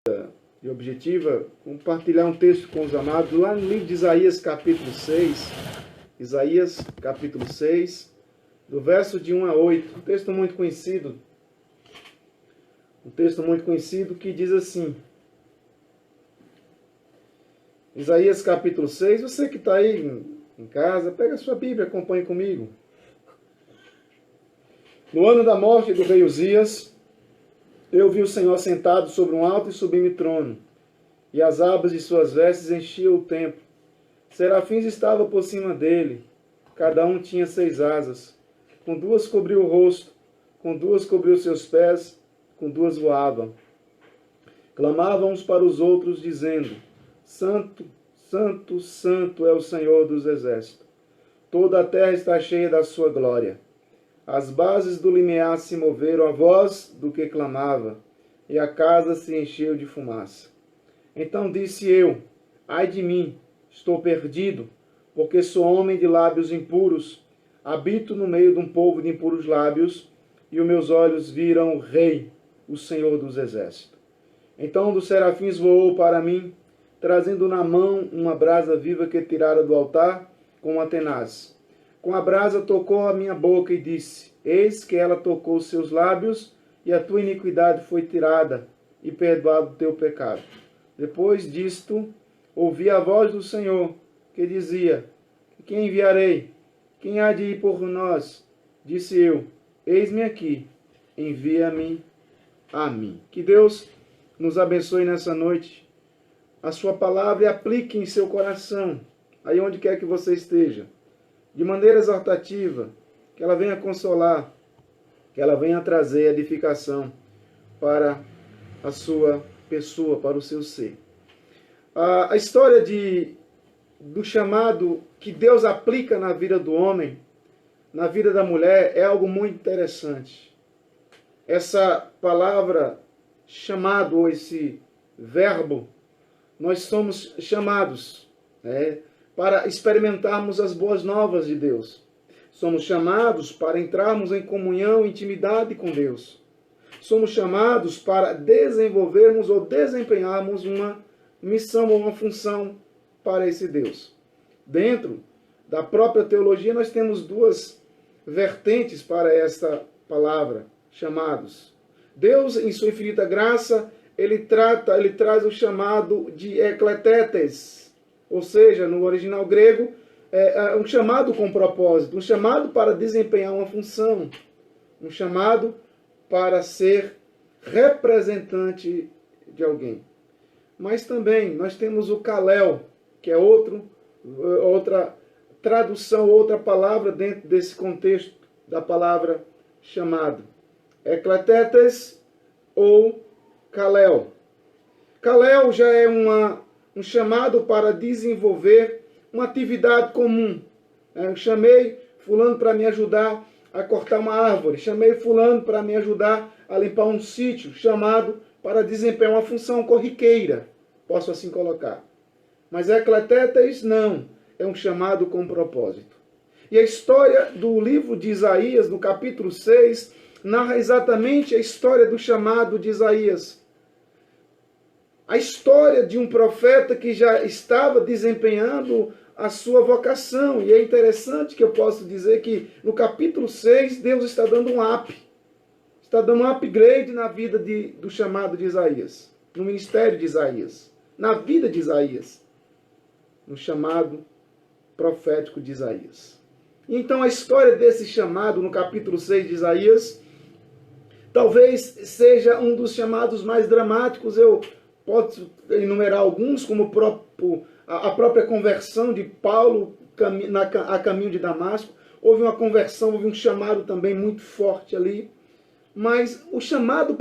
e objetiva compartilhar um texto com os amados lá no livro de Isaías capítulo 6. Isaías capítulo 6, do verso de 1 a 8. Um texto muito conhecido. Um texto muito conhecido que diz assim. Isaías capítulo 6. Você que está aí em casa, pega a sua Bíblia, acompanhe comigo. No ano da morte do rei Uzias, eu vi o Senhor sentado sobre um alto e sublime trono, e as abas de suas vestes enchiam o templo. Serafins estavam por cima dele, cada um tinha 6 asas. Com 2 cobriu o rosto, com 2 cobriu seus pés, com 2 voavam. Clamavam uns para os outros, dizendo: Santo, Santo, Santo é o Senhor dos exércitos. Toda a terra está cheia da sua glória. As bases do limiar se moveram à voz do que clamava, e a casa se encheu de fumaça. Então disse eu: ai de mim, estou perdido, porque sou homem de lábios impuros, habito no meio de um povo de impuros lábios, e os meus olhos viram o Rei, o Senhor dos exércitos. Então um dos serafins voou para mim, trazendo na mão uma brasa viva que tirara do altar com uma tenaz. Com a brasa tocou a minha boca e disse: eis que ela tocou os seus lábios, e a tua iniquidade foi tirada, e perdoado o teu pecado. Depois disto, ouvi a voz do Senhor, que dizia: quem enviarei? Quem há de ir por nós? Disse eu: eis-me aqui, envia-me a mim. Que Deus nos abençoe nessa noite, a sua palavra e aplique em seu coração, aí onde quer que você esteja, de maneira exortativa, que ela venha consolar, que ela venha trazer edificação para a sua pessoa, para o seu ser. A história do chamado que Deus aplica na vida do homem, na vida da mulher, é algo muito interessante. Essa palavra chamado, ou esse verbo, nós somos chamados, para experimentarmos as boas novas de Deus. Somos chamados para entrarmos em comunhão, intimidade com Deus. Somos chamados para desenvolvermos ou desempenharmos uma missão ou uma função para esse Deus. Dentro da própria teologia, nós temos 2 vertentes para esta palavra, chamados. Deus, em sua infinita graça, ele traz o chamado de ekletetes, ou seja, no original grego, é um chamado com propósito, um chamado para desempenhar uma função, um chamado para ser representante de alguém. Mas também nós temos o kalel, que é outra tradução, outra palavra dentro desse contexto da palavra chamado. Ekletetes ou kalel. Kalel já é um chamado para desenvolver uma atividade comum. Eu chamei fulano para me ajudar a cortar uma árvore. Chamei fulano para me ajudar a limpar um sítio. Chamado para desempenhar uma função corriqueira. Posso assim colocar. Mas ekletetes não. É um chamado com propósito. E a história do livro de Isaías, no capítulo 6, narra exatamente a história do chamado de Isaías. A história de um profeta que já estava desempenhando a sua vocação. E é interessante que eu posso dizer que no capítulo 6, Deus está dando um up. Está dando um upgrade na vida do chamado de Isaías. No ministério de Isaías. Na vida de Isaías. No chamado profético de Isaías. Então a história desse chamado no capítulo 6 de Isaías talvez seja um dos chamados mais dramáticos. Eu posso enumerar alguns, como a própria conversão de Paulo a caminho de Damasco. Houve uma conversão, houve um chamado também muito forte ali. Mas o chamado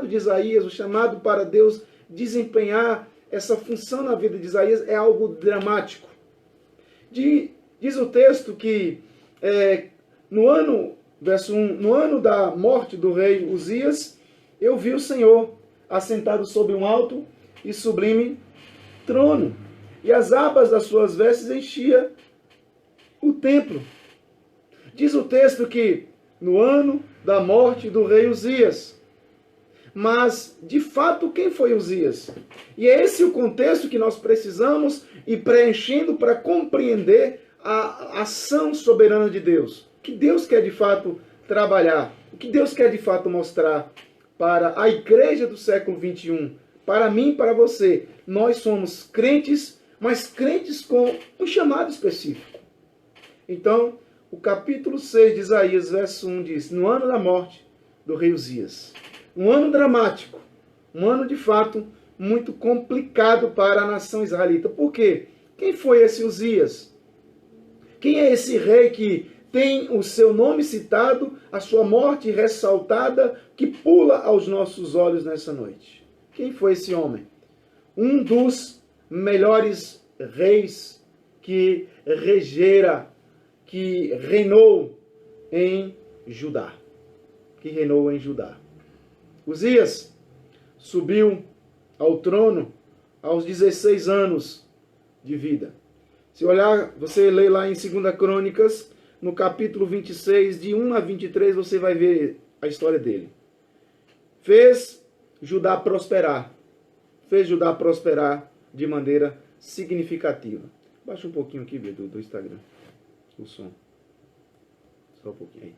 de Isaías, o chamado para Deus desempenhar essa função na vida de Isaías é algo dramático. Diz o texto que verso 1, no ano da morte do rei Uzias, eu vi o Senhor assentado sobre um alto e sublime trono, e as abas das suas vestes enchia o templo. Diz o texto que no ano da morte do rei Uzias. Mas, de fato, quem foi Uzias? E é esse o contexto que nós precisamos ir preenchendo para compreender a ação soberana de Deus. O que Deus quer de fato trabalhar, o que Deus quer de fato mostrar para a igreja do século 21, para mim e para você. Nós somos crentes, mas crentes com um chamado específico. Então, o capítulo 6 de Isaías, verso 1 diz: no ano da morte do rei Uzias. Um ano dramático, um ano de fato muito complicado para a nação israelita. Por quê? Quem foi esse Uzias? Quem é esse rei que tem o seu nome citado, a sua morte ressaltada, que pula aos nossos olhos nessa noite? Quem foi esse homem? Um dos melhores reis que regera, que reinou em Judá. Uzias subiu ao trono aos 16 anos de vida. Se olhar, você lê lá em 2 Crônicas, no capítulo 26, de 1 a 23, você vai ver a história dele. Fez Judá prosperar. De maneira significativa. Baixa um pouquinho aqui, do Instagram, o som. Só um pouquinho aí.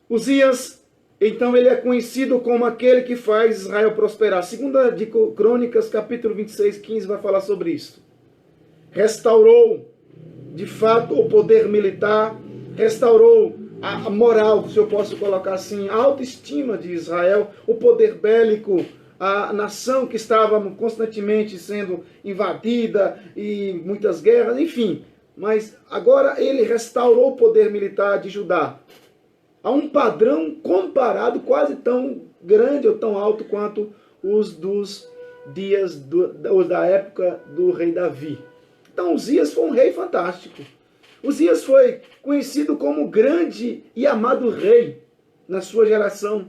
Uzias, então, ele é conhecido como aquele que faz Israel prosperar. Segunda de Crônicas, capítulo 26, 15, vai falar sobre isso. Restaurou, de fato, o poder militar, restaurou a moral, se eu posso colocar assim, a autoestima de Israel, o poder bélico, a nação que estava constantemente sendo invadida e muitas guerras, enfim. Mas agora ele restaurou o poder militar de Judá a um padrão comparado quase tão grande ou tão alto quanto os dos dias da época do rei Davi. Então Uzias foi um rei fantástico. Uzias foi conhecido como grande e amado rei na sua geração.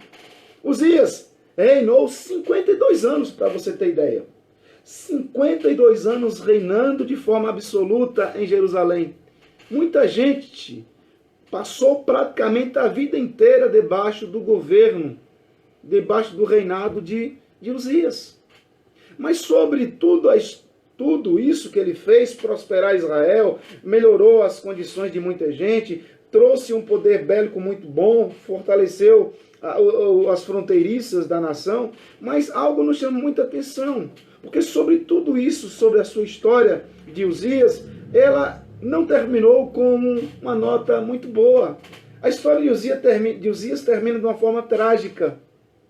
Uzias reinou 52 anos, para você ter ideia. 52 anos reinando de forma absoluta em Jerusalém. Muita gente passou praticamente a vida inteira debaixo do governo, debaixo do reinado de Uzias. Mas sobre tudo isso que ele fez prosperar Israel, melhorou as condições de muita gente, trouxe um poder bélico muito bom, fortaleceu as fronteiriças da nação, mas algo nos chama muita atenção, porque sobre tudo isso, sobre a sua história de Uzias, ela não terminou com uma nota muito boa. A história de Uzias termina de uma forma trágica,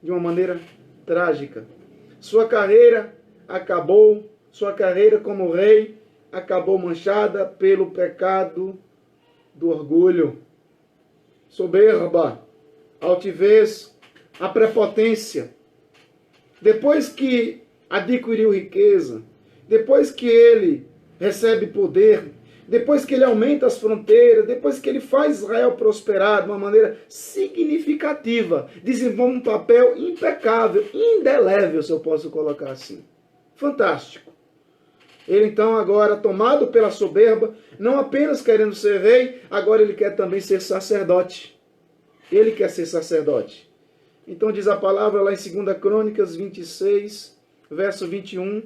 de uma maneira trágica. Sua carreira como rei acabou manchada pelo pecado do orgulho, soberba, altivez, a prepotência. Depois que adquiriu riqueza, depois que ele recebe poder, depois que ele aumenta as fronteiras, depois que ele faz Israel prosperar de uma maneira significativa, desenvolve um papel impecável, indelével, se eu posso colocar assim. Fantástico. Ele então agora, tomado pela soberba, não apenas querendo ser rei, agora ele quer também ser sacerdote. Ele quer ser sacerdote. Então diz a palavra lá em 2 Crônicas 26, verso 21,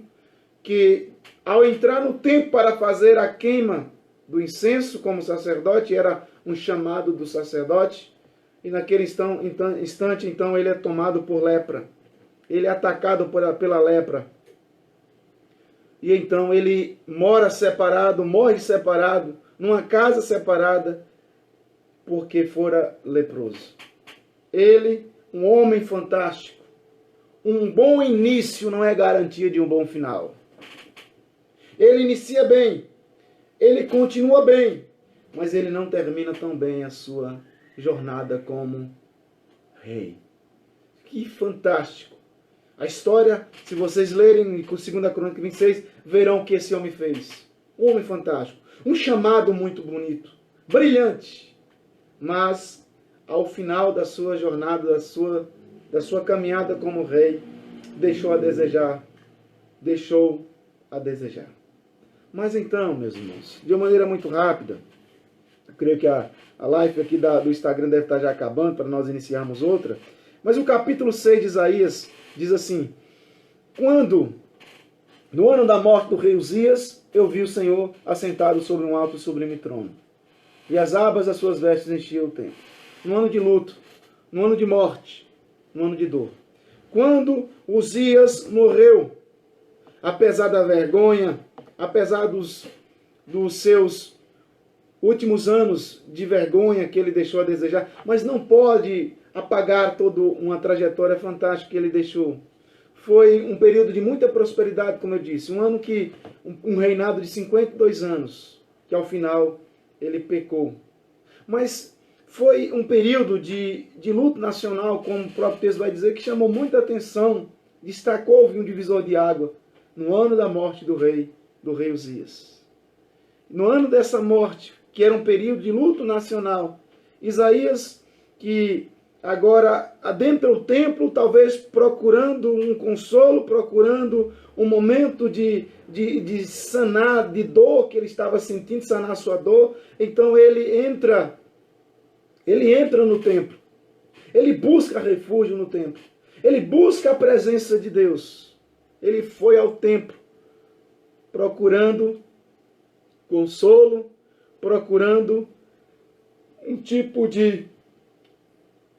que ao entrar no tempo para fazer a queima do incenso como sacerdote, era um chamado do sacerdote, e naquele instante, então, ele é tomado por lepra. Ele é atacado pela lepra. E então ele morre separado, numa casa separada, porque fora leproso. Ele, um homem fantástico. Um bom início não é garantia de um bom final. Ele inicia bem, ele continua bem, mas ele não termina tão bem a sua jornada como rei. Que fantástico! A história, se vocês lerem 2 Crônicas 26, verão o que esse homem fez. Um homem fantástico. Um chamado muito bonito, brilhante. Mas, ao final da sua jornada, da sua caminhada como rei, deixou a desejar. Mas então, meus irmãos, de uma maneira muito rápida, eu creio que a live aqui do Instagram deve estar já acabando para nós iniciarmos outra. Mas o capítulo 6 de Isaías diz assim: quando, no ano da morte do rei Uzias, eu vi o Senhor assentado sobre um alto e sublime trono, e as abas das suas vestes enchiam o templo. No ano de luto, no ano de morte, no ano de dor. Quando Uzias morreu, apesar da vergonha, apesar dos seus últimos anos de vergonha que ele deixou a desejar, mas não pode apagar toda uma trajetória fantástica que ele deixou. Foi um período de muita prosperidade, como eu disse, um reinado de 52 anos, que ao final ele pecou. Mas foi um período de luto nacional, como o próprio texto vai dizer, que chamou muita atenção, destacou um divisor de água, no ano da morte do rei Uzias. No ano dessa morte, que era um período de luto nacional, Isaías, que agora adentra o templo, talvez procurando um consolo, procurando um momento de sanar, de dor que ele estava sentindo, sanar a sua dor. Então ele entra no templo, ele busca refúgio no templo, ele busca a presença de Deus. Ele foi ao templo procurando consolo, procurando um tipo de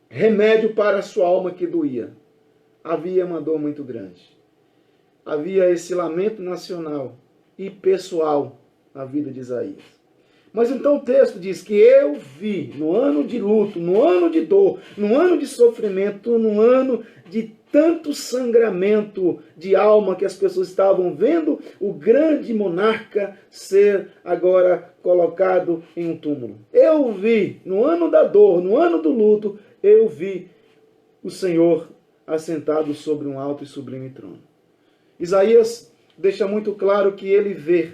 remédio para a sua alma que doía. Havia uma dor muito grande. Havia esse lamento nacional e pessoal na vida de Isaías. Mas então o texto diz que eu vi no ano de luto, no ano de dor, no ano de sofrimento, no ano de tanto sangramento de alma que as pessoas estavam vendo o grande monarca ser agora colocado em um túmulo. Eu vi, no ano da dor, no ano do luto, eu vi o Senhor assentado sobre um alto e sublime trono. Isaías deixa muito claro que ele vê.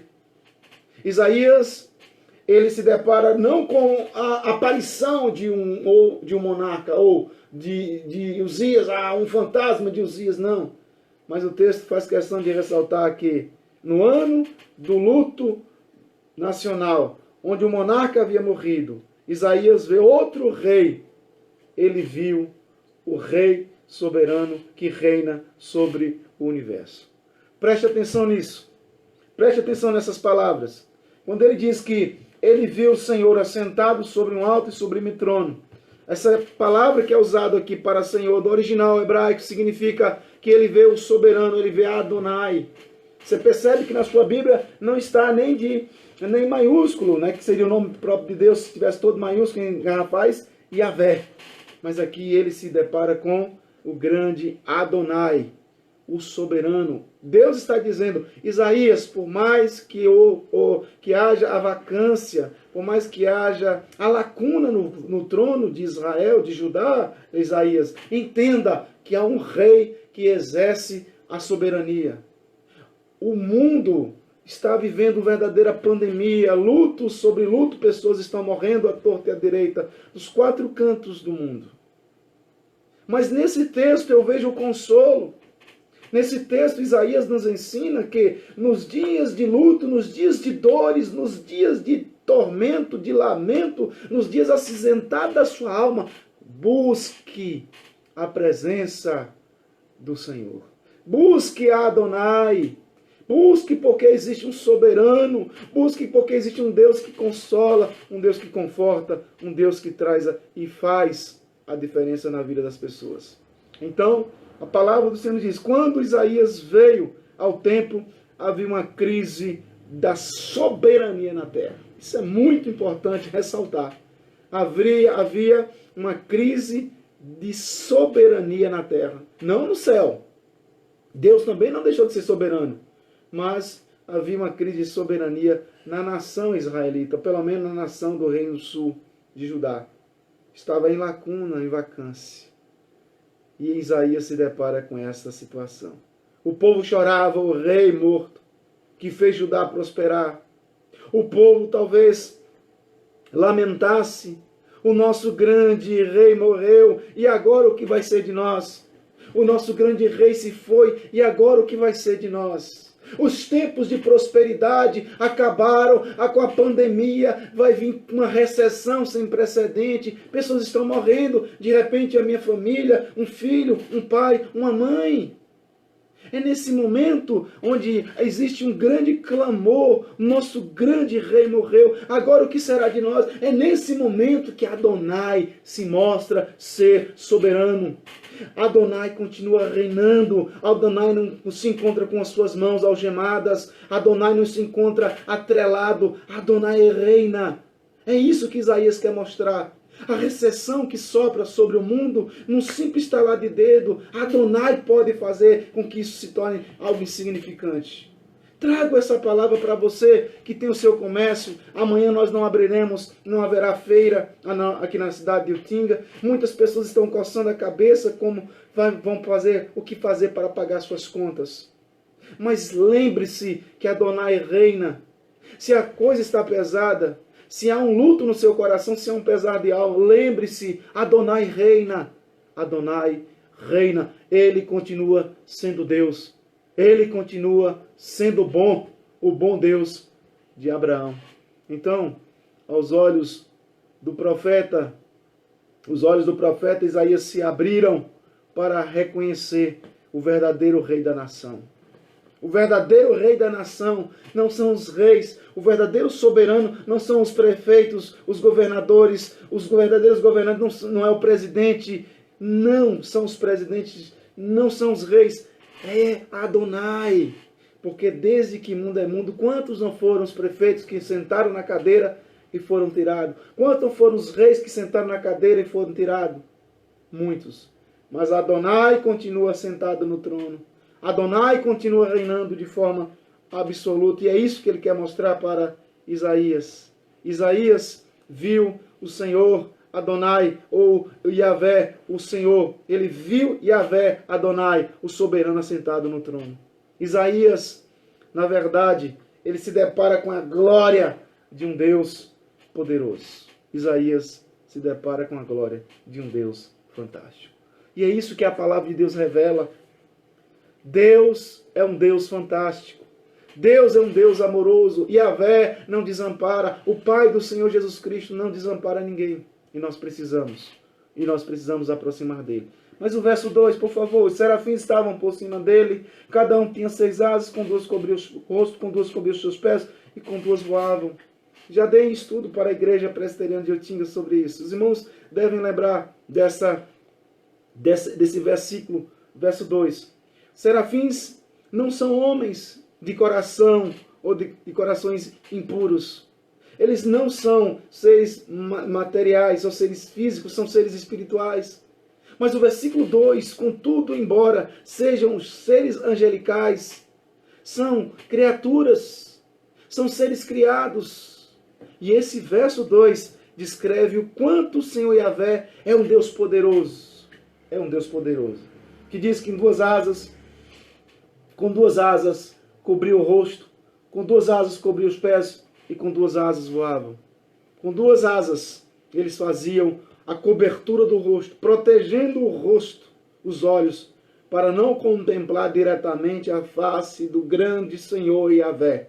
Isaías, ele se depara não com a aparição de um monarca, ou de Uzias, um fantasma de Uzias, não. Mas o texto faz questão de ressaltar que no ano do luto nacional, onde o monarca havia morrido, Isaías vê outro rei. Ele viu o rei soberano que reina sobre o universo. Preste atenção nisso. Preste atenção nessas palavras. Quando ele diz que ele viu o Senhor assentado sobre um alto e sublime trono. Essa palavra que é usada aqui para Senhor, do original hebraico, significa que ele vê o soberano, ele vê Adonai. Você percebe que na sua Bíblia não está nem maiúsculo, né, que seria o nome próprio de Deus, se tivesse todo maiúsculo em garrafais, Yahvé. Mas aqui ele se depara com o grande Adonai, o soberano. Deus está dizendo, Isaías, por mais que haja a vacância, por mais que haja a lacuna no trono de Israel, de Judá, Isaías, entenda que há um rei que exerce a soberania. O mundo está vivendo verdadeira pandemia, luto sobre luto, pessoas estão morrendo à torta e à direita, dos quatro cantos do mundo. Mas nesse texto eu vejo o consolo. Nesse texto, Isaías nos ensina que nos dias de luto, nos dias de dores, nos dias de tormento, de lamento, nos dias acinzentados da sua alma, busque a presença do Senhor. Busque a Adonai. Busque porque existe um soberano. Busque porque existe um Deus que consola, um Deus que conforta, um Deus que traz e faz a diferença na vida das pessoas. Então, a palavra do Senhor diz, quando Isaías veio ao templo, havia uma crise da soberania na terra. Isso é muito importante ressaltar. Havia uma crise de soberania na terra. Não no céu. Deus também não deixou de ser soberano. Mas havia uma crise de soberania na nação israelita, pelo menos na nação do Reino Sul de Judá. Estava em lacuna, em vacância. E Isaías se depara com essa situação. O povo chorava o rei morto, que fez Judá prosperar. O povo talvez lamentasse, o nosso grande rei morreu, e agora o que vai ser de nós? O nosso grande rei se foi, e agora o que vai ser de nós? Os tempos de prosperidade acabaram com a pandemia, vai vir uma recessão sem precedente, pessoas estão morrendo, de repente a minha família, um filho, um pai, uma mãe. É nesse momento onde existe um grande clamor, nosso grande rei morreu, agora o que será de nós? É nesse momento que Adonai se mostra ser soberano. Adonai continua reinando, Adonai não se encontra com as suas mãos algemadas, Adonai não se encontra atrelado, Adonai reina. É isso que Isaías quer mostrar. A recessão que sopra sobre o mundo, num simples estalar de dedo, Adonai pode fazer com que isso se torne algo insignificante. Trago essa palavra para você que tem o seu comércio. Amanhã nós não abriremos, não haverá feira aqui na cidade de Utinga. Muitas pessoas estão coçando a cabeça como vão fazer, o que fazer para pagar suas contas. Mas lembre-se que Adonai reina. Se a coisa está pesada, se há um luto no seu coração, se há um pesar de alma, lembre-se, Adonai reina. Adonai reina. Ele continua sendo Deus. Ele continua sendo bom, o bom Deus de Abraão. Então, aos olhos do profeta, os olhos do profeta Isaías se abriram para reconhecer o verdadeiro rei da nação. O verdadeiro rei da nação não são os reis, o verdadeiro soberano não são os prefeitos, os governadores, os verdadeiros governantes não é o presidente, não são os presidentes, não são os reis, é Adonai. Porque desde que mundo é mundo, quantos não foram os prefeitos que sentaram na cadeira e foram tirados? Quantos foram os reis que sentaram na cadeira e foram tirados? Muitos. Mas Adonai continua sentado no trono. Adonai continua reinando de forma absoluta. E é isso que ele quer mostrar para Isaías. Isaías viu o Senhor Adonai, ou Yahvé, o Senhor. Ele viu Yahvé, Adonai, o soberano assentado no trono. Isaías, na verdade, ele se depara com a glória de um Deus poderoso. Isaías se depara com a glória de um Deus fantástico. E é isso que a palavra de Deus revela. Deus é um Deus fantástico. Deus é um Deus amoroso. Yahvé não desampara. O Pai do Senhor Jesus Cristo não desampara ninguém. E nós precisamos aproximar dele. Mas o verso 2, por favor. Os serafins estavam por cima dele. Cada um tinha 6 asas, com 2 cobriam o rosto, com 2 cobriam os seus pés e com 2 voavam. Já dei estudo para a igreja presbiteriana de Utinga sobre isso. Os irmãos devem lembrar desse versículo, verso 2. Serafins não são homens de coração ou de corações impuros. Eles não são seres materiais ou seres físicos, são seres espirituais. Mas o versículo 2, contudo, embora sejam seres angelicais, são criaturas, são seres criados. E esse verso 2 descreve o quanto o Senhor Yahvé é um Deus poderoso. É um Deus poderoso. Que diz que com 2 asas cobriu o rosto, com 2 asas cobriu os pés e com 2 asas voavam. Com 2 asas eles faziam a cobertura do rosto, protegendo o rosto, os olhos, para não contemplar diretamente a face do grande Senhor Yahvé.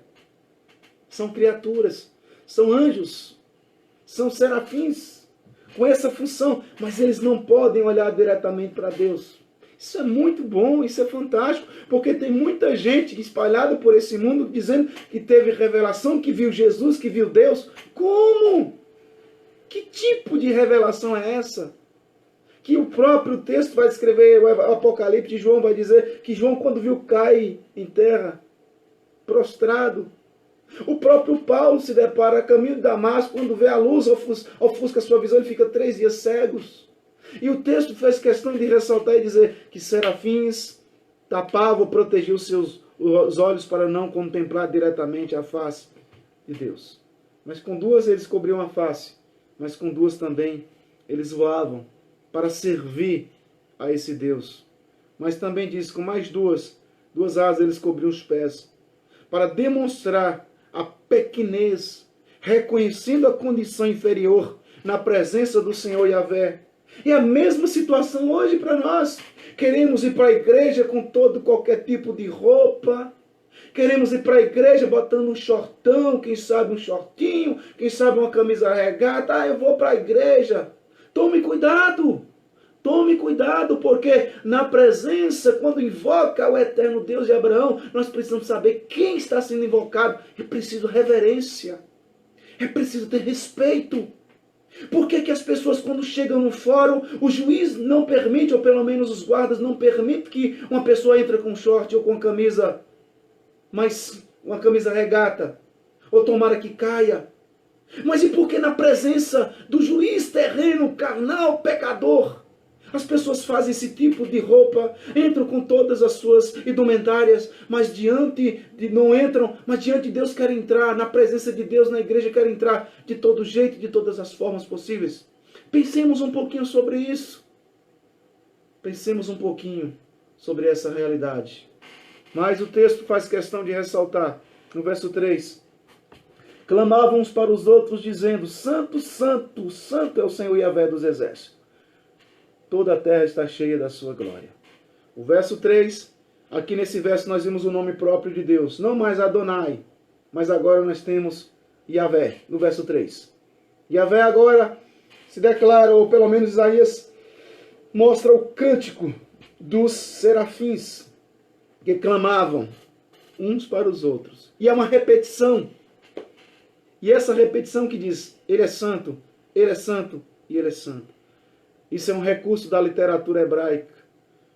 São criaturas, são anjos, são serafins com essa função, mas eles não podem olhar diretamente para Deus. Isso é muito bom, isso é fantástico, porque tem muita gente espalhada por esse mundo dizendo que teve revelação, que viu Jesus, que viu Deus. Como? Que tipo de revelação é essa? Que o próprio texto vai descrever, o Apocalipse de João vai dizer que João, quando viu, cai em terra, prostrado. O próprio Paulo se depara a caminho de Damasco, quando vê a luz, ofusca a sua visão, ele fica 3 dias cegos. E o texto fez questão de ressaltar e dizer que serafins tapavam, protegiam os olhos para não contemplar diretamente a face de Deus. Mas com 2 eles cobriam a face, mas com 2 também eles voavam para servir a esse Deus. Mas também diz, com mais 2 asas eles cobriam os pés, para demonstrar a pequenez, reconhecendo a condição inferior na presença do Senhor Yahvé. É a mesma situação hoje para nós. Queremos ir para a igreja com qualquer tipo de roupa. Queremos ir para a igreja botando um shortão, quem sabe um shortinho, quem sabe uma camisa regata. Ah, eu vou para a igreja. Tome cuidado. Tome cuidado, porque na presença, quando invoca o eterno Deus de Abraão, nós precisamos saber quem está sendo invocado. É preciso reverência. É preciso ter respeito. Por que as pessoas, quando chegam no fórum, o juiz não permite, ou pelo menos os guardas não permitem que uma pessoa entre com short ou com camisa, mas uma camisa regata, ou tomara que caia? Mas e por que na presença do juiz terreno, carnal, pecador, as pessoas fazem esse tipo de roupa, entram com todas as suas indumentárias, mas não entram, mas diante de Deus querem entrar, na presença de Deus, na igreja querem entrar de todo jeito, de todas as formas possíveis? Pensemos um pouquinho sobre isso. Pensemos um pouquinho sobre essa realidade. Mas o texto faz questão de ressaltar, no verso 3, clamavam uns para os outros, dizendo: Santo, Santo, Santo é o Senhor Yahvé dos exércitos. Toda a terra está cheia da sua glória. O verso 3, aqui nesse verso nós vimos o nome próprio de Deus. Não mais Adonai, mas agora nós temos Yahvé, no verso 3. Yahvé agora se declara, ou pelo menos Isaías mostra o cântico dos serafins que clamavam uns para os outros. E é uma repetição. E essa repetição que diz: Ele é santo, Ele é santo e Ele é santo. Isso é um recurso da literatura hebraica,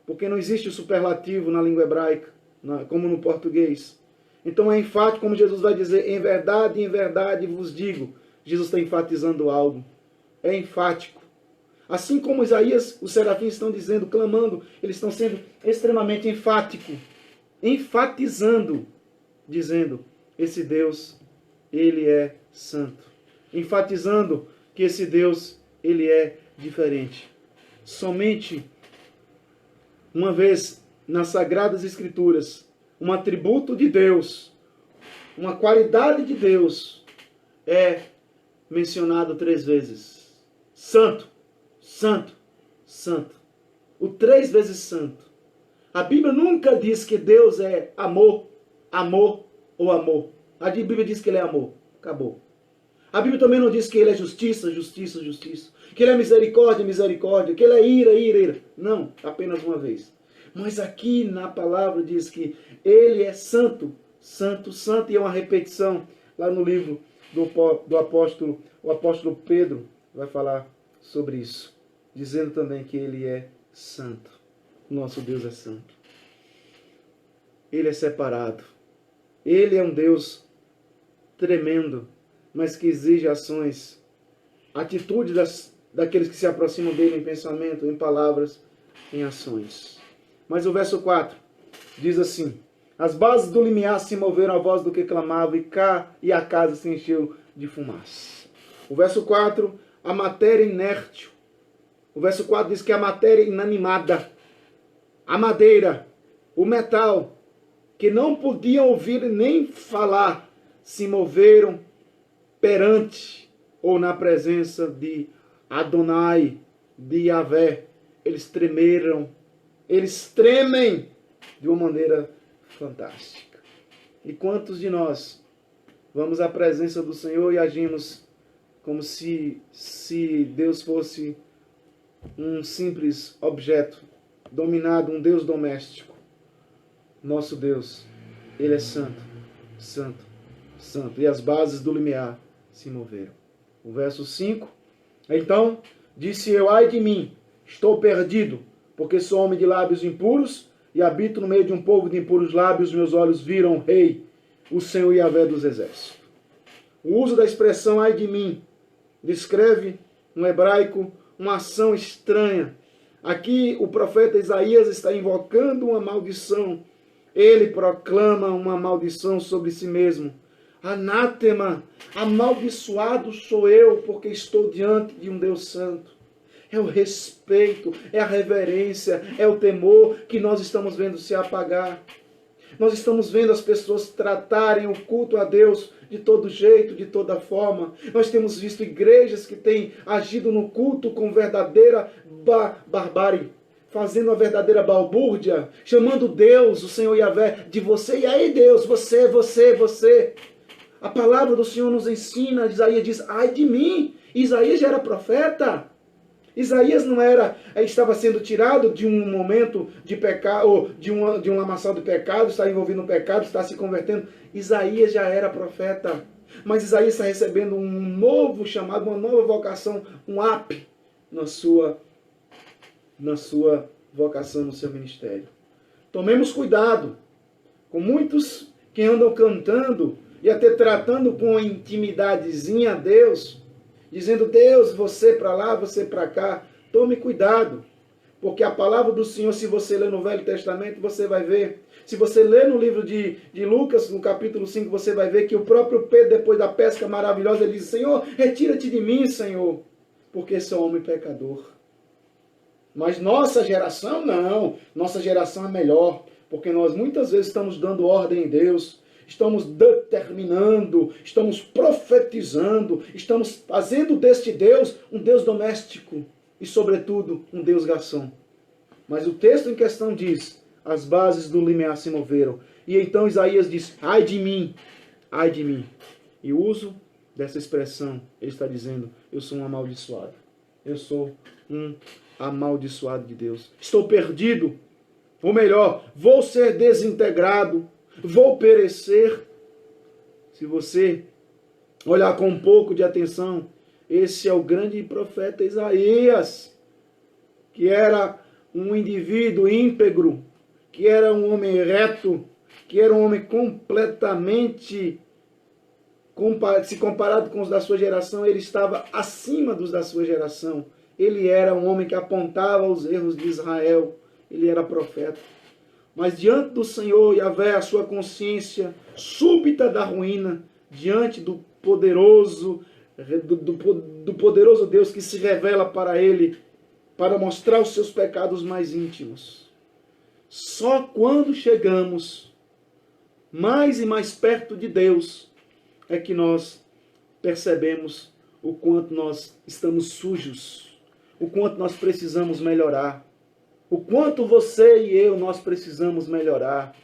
porque não existe o superlativo na língua hebraica, como no português. Então é enfático, como Jesus vai dizer: em verdade vos digo. Jesus está enfatizando algo. É enfático. Assim como Isaías, os serafins estão dizendo, clamando, eles estão sendo extremamente enfáticos, enfatizando, dizendo: esse Deus, Ele é santo. Enfatizando que esse Deus, Ele é diferente. Somente uma vez nas Sagradas Escrituras, um atributo de Deus, uma qualidade de Deus é mencionado 3 vezes. Santo, santo, santo. O 3 vezes santo. A Bíblia nunca diz que Deus é amor, amor ou amor. A Bíblia diz que Ele é amor. Acabou. A Bíblia também não diz que Ele é justiça, justiça, justiça. Que Ele é misericórdia, misericórdia. Que Ele é ira, ira, ira. Não, apenas uma vez. Mas aqui na palavra diz que Ele é santo, santo, santo. E é uma repetição lá no livro do apóstolo. O apóstolo Pedro vai falar sobre isso. Dizendo também que Ele é santo. Nosso Deus é santo. Ele é separado. Ele é um Deus tremendo, mas que exige ações, atitude daqueles que se aproximam dele em pensamento, em palavras, em ações. Mas o verso 4 diz assim: as bases do limiar se moveram à voz do que clamava, e a casa se encheu de fumaça. O verso 4, a matéria inértil. O verso 4 diz que a matéria inanimada, a madeira, o metal, que não podiam ouvir nem falar, se moveram perante ou na presença de Adonai, de Yahvé. Eles tremeram, eles tremem de uma maneira fantástica. E quantos de nós vamos à presença do Senhor e agimos como se Deus fosse um simples objeto dominado, um Deus doméstico? Nosso Deus, Ele é santo, santo, santo. E as bases do limiar se moveram. O verso 5. Então disse eu: ai de mim, estou perdido, porque sou homem de lábios impuros e habito no meio de um povo de impuros lábios. Meus olhos viram o Rei, o Senhor Yahvé dos exércitos. O uso da expressão ai de mim descreve no hebraico uma ação estranha. Aqui o profeta Isaías está invocando uma maldição. Ele proclama uma maldição sobre si mesmo. Anátema, amaldiçoado sou eu, porque estou diante de um Deus santo. É o respeito, é a reverência, é o temor que nós estamos vendo se apagar. Nós estamos vendo as pessoas tratarem o culto a Deus de todo jeito, de toda forma. Nós temos visto igrejas que têm agido no culto com verdadeira barbárie, fazendo uma verdadeira balbúrdia, chamando Deus, o Senhor Yahvé, de você. E aí, Deus, você, você, você. A palavra do Senhor nos ensina, Isaías diz, ai de mim. Isaías já era profeta. Isaías não era, estava sendo tirado de um momento de pecado, ou de um lamaçal de pecado, está envolvido no pecado, está se convertendo. Isaías já era profeta. Mas Isaías está recebendo um novo chamado, uma nova vocação, um up na sua vocação, no seu ministério. Tomemos cuidado com muitos que andam cantando e até tratando com intimidadezinha a Deus, dizendo, Deus, você para lá, você para cá. Tome cuidado, porque a palavra do Senhor, se você ler no Velho Testamento, você vai ver. Se você ler no livro de Lucas, no capítulo 5, você vai ver que o próprio Pedro, depois da pesca maravilhosa, ele diz, Senhor, retira-te de mim, Senhor, porque sou homem pecador. Mas nossa geração, não. Nossa geração é melhor, porque nós muitas vezes estamos dando ordem em Deus, estamos determinando, estamos profetizando, estamos fazendo deste Deus um Deus doméstico e, sobretudo, um Deus garçom. Mas o texto em questão diz, as bases do limiar se moveram. E então Isaías diz, ai de mim, ai de mim. E o uso dessa expressão, ele está dizendo, eu sou um amaldiçoado. Eu sou um amaldiçoado de Deus. Estou perdido. Ou melhor, vou ser desintegrado. Vou perecer. Se você olhar com um pouco de atenção, esse é o grande profeta Isaías, que era um indivíduo íntegro, que era um homem reto, que era um homem completamente, se comparado com os da sua geração, ele estava acima dos da sua geração. Ele era um homem que apontava os erros de Israel. Ele era profeta. Mas diante do Senhor Yahvé, a sua consciência súbita da ruína, diante do poderoso Deus que se revela para ele, para mostrar os seus pecados mais íntimos. Só quando chegamos mais e mais perto de Deus é que nós percebemos o quanto nós estamos sujos, o quanto nós precisamos melhorar, o quanto você e eu nós precisamos melhorar.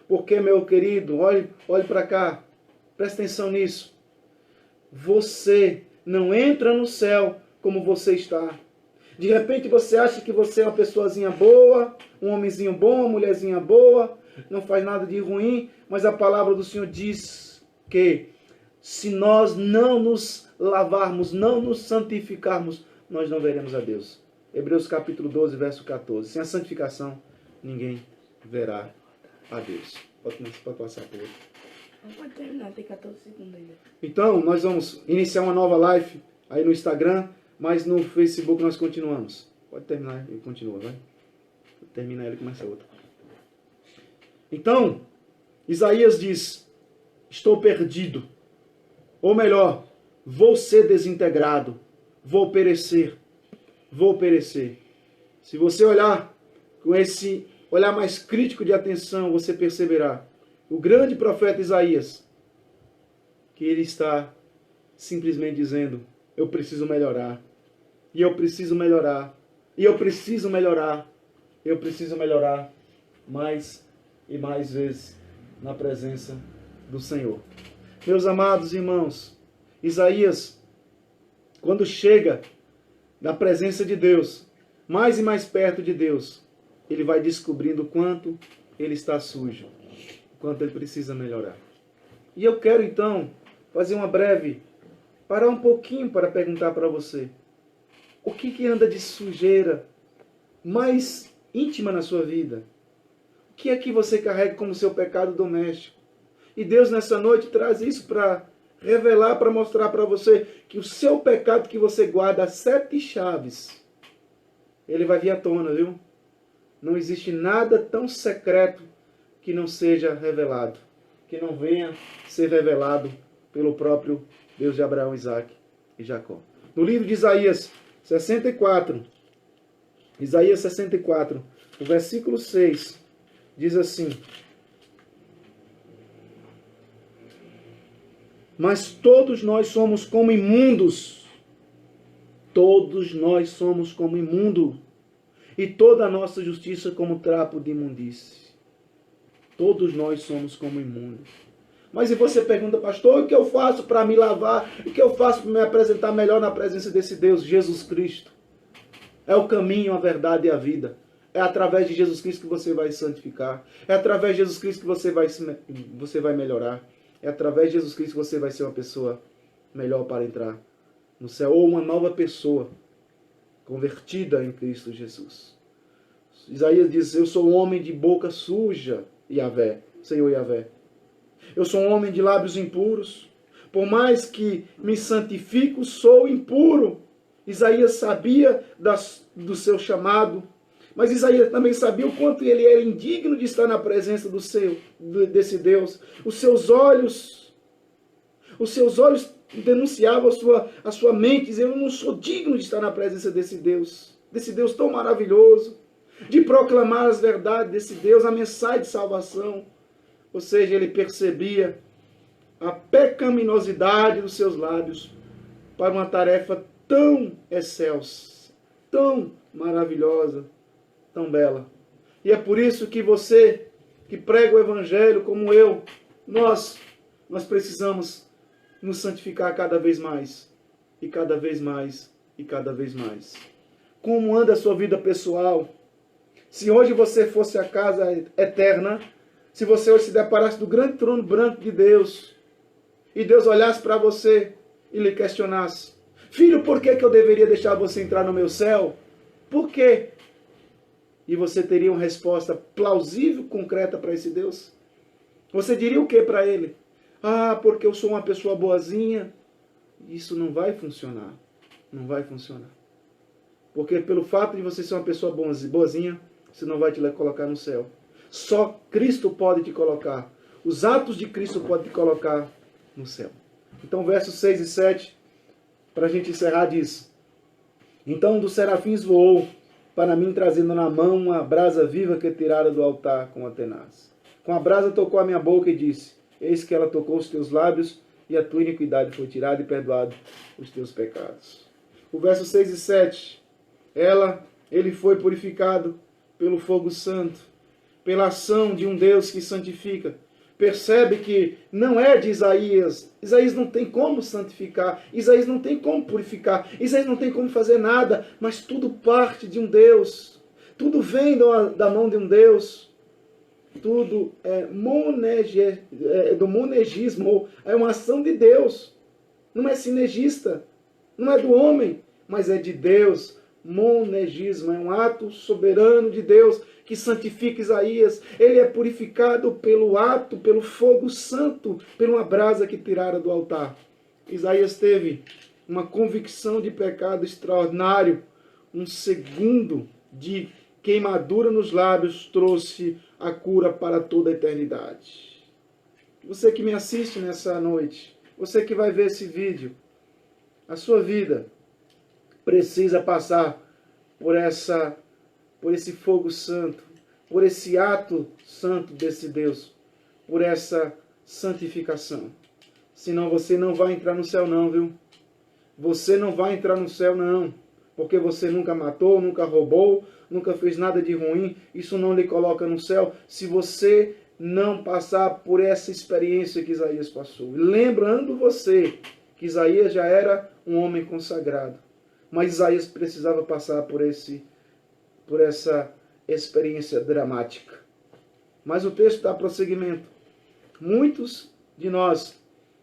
Porque, meu querido, olhe para cá, presta atenção nisso. Você não entra no céu como você está. De repente você acha que você é uma pessoazinha boa, um homenzinho bom, uma mulherzinha boa, não faz nada de ruim, mas a palavra do Senhor diz que se nós não nos lavarmos, não nos santificarmos, nós não veremos a Deus. Hebreus capítulo 12, verso 14. Sem a santificação, ninguém verá a Deus. Pode passar por outro. Pode terminar, tem 14 segundos ainda. Então, nós vamos iniciar uma nova live aí no Instagram, mas no Facebook nós continuamos. Pode terminar e continua, vai. Termina ela e começa outra. Então, Isaías diz, estou perdido. Ou melhor, vou ser desintegrado. Vou perecer. Vou perecer. Se você olhar com esse olhar mais crítico de atenção, você perceberá o grande profeta Isaías, que ele está simplesmente dizendo, eu preciso melhorar, e eu preciso melhorar, e eu preciso melhorar, eu preciso melhorar mais e mais vezes na presença do Senhor. Meus amados irmãos, Isaías, quando chega na presença de Deus, mais e mais perto de Deus, ele vai descobrindo o quanto ele está sujo, o quanto ele precisa melhorar. E eu quero então fazer uma breve, parar um pouquinho para perguntar para você, o que anda de sujeira mais íntima na sua vida? O que é que você carrega como seu pecado doméstico? E Deus nessa noite traz isso para revelar, para mostrar para você que o seu pecado que você guarda a 7 chaves, ele vai vir à tona, viu? Não existe nada tão secreto que não seja revelado, que não venha ser revelado pelo próprio Deus de Abraão, Isaac e Jacó. No livro de Isaías 64, o versículo 6, diz assim, mas todos nós somos como imundos, todos nós somos como imundo, e toda a nossa justiça como trapo de imundície. Todos nós somos como imundos. Mas e você pergunta, pastor, o que eu faço para me lavar? O que eu faço para me apresentar melhor na presença desse Deus? Jesus Cristo. É o caminho, a verdade e a vida. É através de Jesus Cristo que você vai santificar. É através de Jesus Cristo que você vai melhorar. É através de Jesus Cristo que você vai ser uma pessoa melhor para entrar no céu. Ou uma nova pessoa convertida em Cristo Jesus. Isaías diz, eu sou um homem de boca suja, Yahvé, Senhor Yahvé. Eu sou um homem de lábios impuros. Por mais que me santifico, sou impuro. Isaías sabia do seu chamado. Mas Isaías também sabia o quanto ele era indigno de estar na presença desse Deus. Os seus olhos denunciavam a sua mente, dizendo, eu não sou digno de estar na presença desse Deus tão maravilhoso, de proclamar as verdades desse Deus, a mensagem de salvação. Ou seja, ele percebia a pecaminosidade dos seus lábios para uma tarefa tão excelsa, tão maravilhosa, tão bela. E é por isso que você, que prega o Evangelho como eu, nós precisamos nos santificar cada vez mais, e cada vez mais, e cada vez mais. Como anda a sua vida pessoal? Se hoje você fosse à casa eterna, se você hoje se deparasse do grande trono branco de Deus, e Deus olhasse para você e lhe questionasse, filho, por que eu deveria deixar você entrar no meu céu? Por quê? E você teria uma resposta plausível, concreta para esse Deus? Você diria o que para ele? Ah, porque eu sou uma pessoa boazinha. Isso não vai funcionar. Não vai funcionar. Porque pelo fato de você ser uma pessoa boazinha, você não vai te colocar no céu. Só Cristo pode te colocar. Os atos de Cristo podem te colocar no céu. Então, versos 6 e 7, para a gente encerrar, diz: então um dos serafins voou para mim, trazendo na mão uma brasa viva que tirara do altar com a tenaz. Com a brasa tocou a minha boca e disse, eis que ela tocou os teus lábios, e a tua iniquidade foi tirada e perdoado os teus pecados. O verso 6 e 7, ele foi purificado pelo fogo santo, pela ação de um Deus que santifica. Percebe que não é de Isaías. Isaías não tem como santificar. Isaías não tem como purificar. Isaías não tem como fazer nada. Mas tudo parte de um Deus. Tudo vem da mão de um Deus. Tudo é do monegismo. É uma ação de Deus. Não é sinergista. Não é do homem. Mas é de Deus. Monegismo. É um ato soberano de Deus que santifica Isaías. Ele é purificado pelo ato, pelo fogo santo, pela brasa que tirara do altar. Isaías teve uma convicção de pecado extraordinário. Um segundo de queimadura nos lábios trouxe a cura para toda a eternidade. Você que me assiste nessa noite, você que vai ver esse vídeo, a sua vida precisa passar por esse fogo santo, por esse ato santo desse Deus, por essa santificação. Senão você não vai entrar no céu não, viu? Você não vai entrar no céu não, porque você nunca matou, nunca roubou, nunca fez nada de ruim. Isso não lhe coloca no céu se você não passar por essa experiência que Isaías passou. Lembrando você que Isaías já era um homem consagrado, mas Isaías precisava passar por essa experiência dramática. Mas o texto dá prosseguimento. Muitos de nós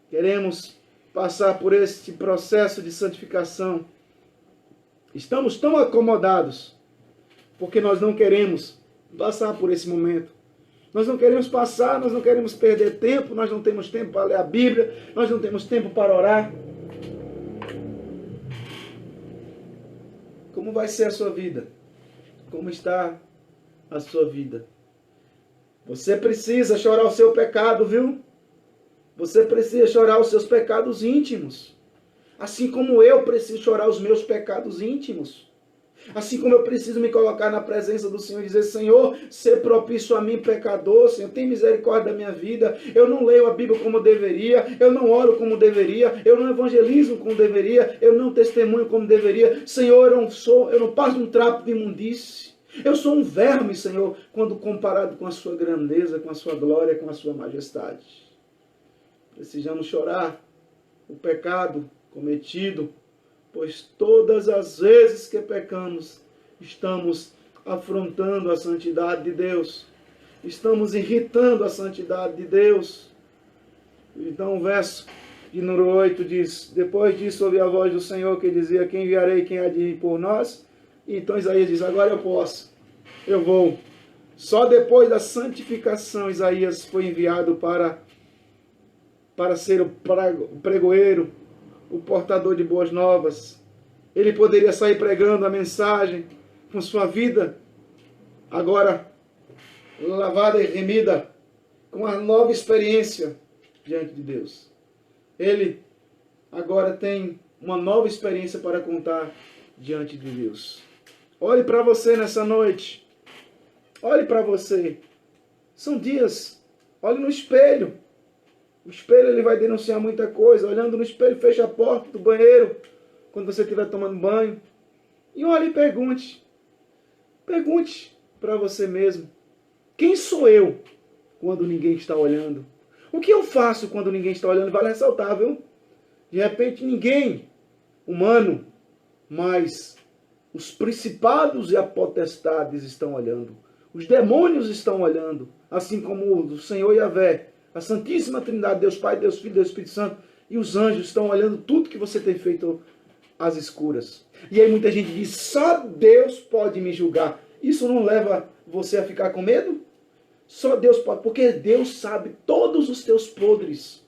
queremos passar por este processo de santificação. Estamos tão acomodados porque nós não queremos passar por esse momento. Nós não queremos passar, nós não queremos perder tempo, nós não temos tempo para ler a Bíblia, nós não temos tempo para orar. Como vai ser a sua vida? Como está a sua vida? Você precisa chorar o seu pecado, viu? Você precisa chorar os seus pecados íntimos. Assim como eu preciso chorar os meus pecados íntimos. Assim como eu preciso me colocar na presença do Senhor e dizer, Senhor, ser propício a mim, pecador, Senhor, tem misericórdia da minha vida. Eu não leio a Bíblia como deveria, eu não oro como deveria, eu não evangelizo como deveria, eu não testemunho como deveria. Senhor, eu não passo um trapo de imundície. Eu sou um verme, Senhor, quando comparado com a sua grandeza, com a sua glória, com a sua majestade. Precisamos chorar o pecado cometido, pois todas as vezes que pecamos, estamos afrontando a santidade de Deus. Estamos irritando a santidade de Deus. Então o verso de número 8 diz: depois disso ouvi a voz do Senhor que dizia: quem enviarei, quem há de ir por nós? E então Isaías diz: agora eu posso, eu vou. Só depois da santificação Isaías foi enviado para ser o pregoeiro, o portador de boas novas. Ele poderia sair pregando a mensagem com sua vida agora lavada e remida, com uma nova experiência diante de Deus. Ele agora tem uma nova experiência para contar diante de Deus. Olhe para você nessa noite. Olhe para você. São dias. Olhe no espelho. O espelho ele vai denunciar muita coisa. Olhando no espelho, feche a porta do banheiro quando você estiver tomando banho. E olhe e pergunte. Pergunte para você mesmo. Quem sou eu quando ninguém está olhando? O que eu faço quando ninguém está olhando? Vale ressaltar, viu? De repente ninguém humano, mas os principados e as potestades estão olhando. Os demônios estão olhando. Assim como o Senhor Yahvé, a Santíssima Trindade, Deus Pai, Deus Filho, Deus Espírito Santo, e os anjos estão olhando tudo que você tem feito às escuras. E aí muita gente diz, só Deus pode me julgar. Isso não leva você a ficar com medo? Só Deus pode, porque Deus sabe todos os teus podres.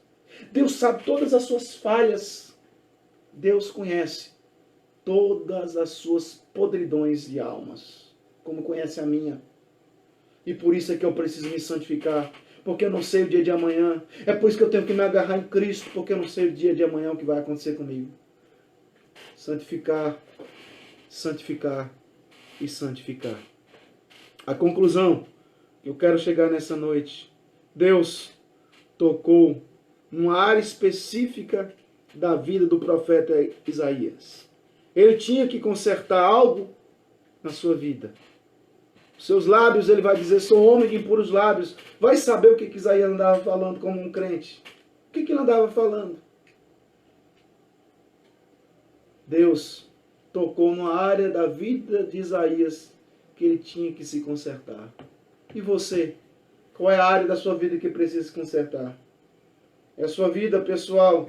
Deus sabe todas as suas falhas. Deus conhece todas as suas podridões de almas, como conhece a minha. E por isso é que eu preciso me santificar, porque eu não sei o dia de amanhã. É por isso que eu tenho que me agarrar em Cristo, porque eu não sei o dia de amanhã o que vai acontecer comigo. Santificar, santificar e santificar. A conclusão que eu quero chegar nessa noite: Deus tocou numa área específica da vida do profeta Isaías. Ele tinha que consertar algo na sua vida. Os seus lábios, ele vai dizer, sou homem de impuros lábios. Vai saber o que Isaías andava falando como um crente. O que ele andava falando? Deus tocou numa área da vida de Isaías que ele tinha que se consertar. E você? Qual é a área da sua vida que precisa se consertar? É a sua vida pessoal?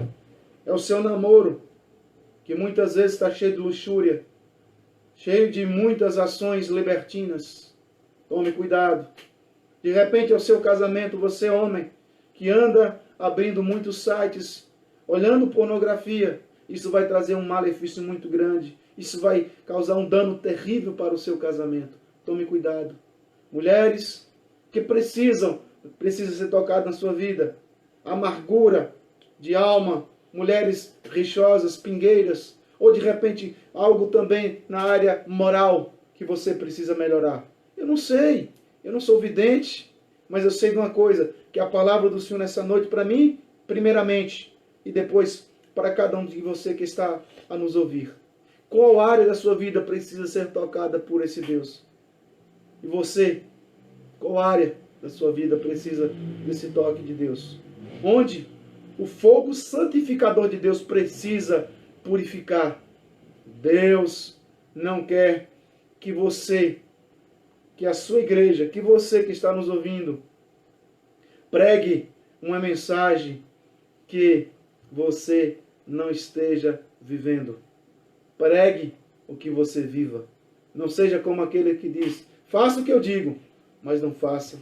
É o seu namoro, que muitas vezes está cheio de luxúria, cheio de muitas ações libertinas? Tome cuidado. De repente é o seu casamento, você homem, que anda abrindo muitos sites, olhando pornografia. Isso vai trazer um malefício muito grande. Isso vai causar um dano terrível para o seu casamento. Tome cuidado. Mulheres que precisam ser tocadas na sua vida. Amargura de alma. Mulheres rixosas, pingueiras. Ou de repente algo também na área moral que você precisa melhorar. Eu não sei. Eu não sou vidente. Mas eu sei de uma coisa. Que a palavra do Senhor nessa noite para mim, primeiramente. E depois para cada um de você que está a nos ouvir. Qual área da sua vida precisa ser tocada por esse Deus? E você, qual área da sua vida precisa desse toque de Deus? Onde o fogo santificador de Deus precisa purificar? Deus não quer que você, que a sua igreja, que você que está nos ouvindo, pregue uma mensagem que você não esteja vivendo. Pregue o que você viva. Não seja como aquele que diz, faça o que eu digo, mas não faça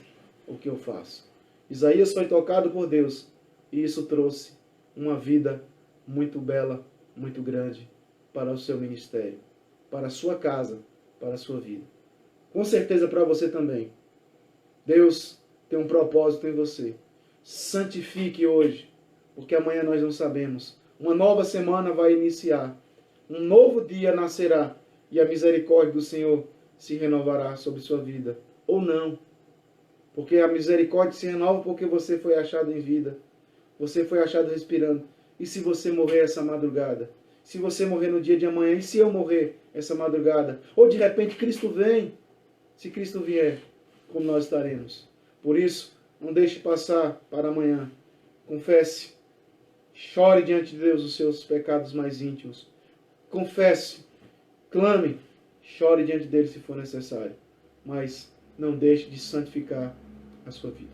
o que eu faço. Isaías foi tocado por Deus e isso trouxe uma vida muito bela, muito grande para o seu ministério, para a sua casa, para a sua vida. Com certeza para você também. Deus tem um propósito em você. Santifique hoje, porque amanhã nós não sabemos. Uma nova semana vai iniciar. Um novo dia nascerá e a misericórdia do Senhor se renovará sobre sua vida. Ou não. Porque a misericórdia se renova porque você foi achado em vida. Você foi achado respirando. E se você morrer essa madrugada? Se você morrer no dia de amanhã? E se eu morrer essa madrugada? Ou de repente Cristo vem se Cristo vier, como nós estaremos. Por isso, não deixe passar para amanhã. Confesse. Chore diante de Deus os seus pecados mais íntimos. Confesse. Clame. Chore diante dele se for necessário. Mas não deixe de santificar a sua vida.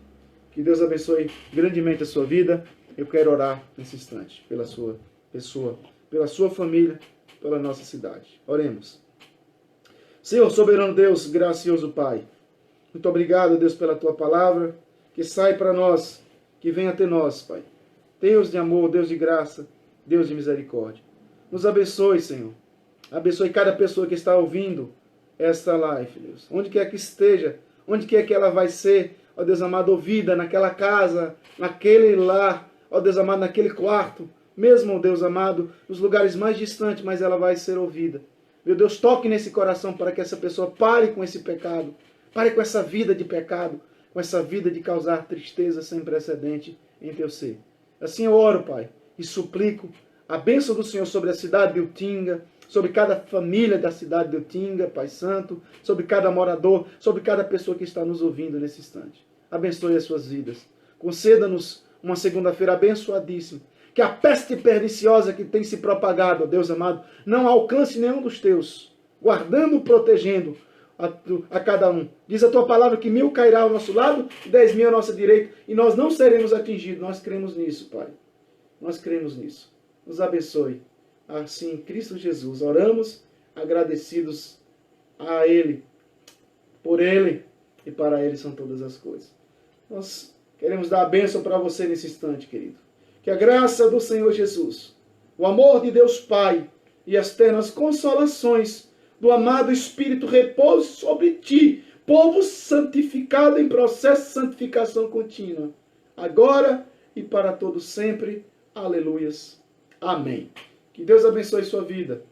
Que Deus abençoe grandemente a sua vida. Eu quero orar nesse instante pela sua pessoa, pela sua família, pela nossa cidade. Oremos. Senhor, soberano Deus, gracioso Pai, muito obrigado, Deus, pela tua palavra, que sai para nós, que vem até nós, Pai. Deus de amor, Deus de graça, Deus de misericórdia. Nos abençoe, Senhor. Abençoe cada pessoa que está ouvindo esta live, Deus. Onde quer que esteja, onde quer que ela vai ser, ó Deus amado, ouvida naquela casa, naquele lar, ó Deus amado, naquele quarto, mesmo, ó Deus amado, nos lugares mais distantes, mas ela vai ser ouvida. Meu Deus, toque nesse coração para que essa pessoa pare com esse pecado, pare com essa vida de pecado, com essa vida de causar tristeza sem precedente em teu ser. Assim eu oro, Pai, e suplico a bênção do Senhor sobre a cidade de Utinga, sobre cada família da cidade de Utinga, Pai Santo, sobre cada morador, sobre cada pessoa que está nos ouvindo nesse instante. Abençoe as suas vidas. Conceda-nos uma segunda-feira abençoadíssima. Que a peste perniciosa que tem se propagado, ó Deus amado, não alcance nenhum dos teus, guardando, protegendo a cada um. Diz a tua palavra que 1000 cairá ao nosso lado e 10.000 à nossa direita, e nós não seremos atingidos. Nós cremos nisso, Pai. Nós cremos nisso. Nos abençoe. Assim, em Cristo Jesus, oramos agradecidos a Ele, por Ele e para Ele são todas as coisas. Nós queremos dar a bênção para você nesse instante, querido. Que a graça do Senhor Jesus, o amor de Deus Pai e as ternas consolações do amado Espírito repouse sobre ti, povo santificado em processo de santificação contínua, agora e para todo sempre. Aleluias. Amém. Que Deus abençoe sua vida.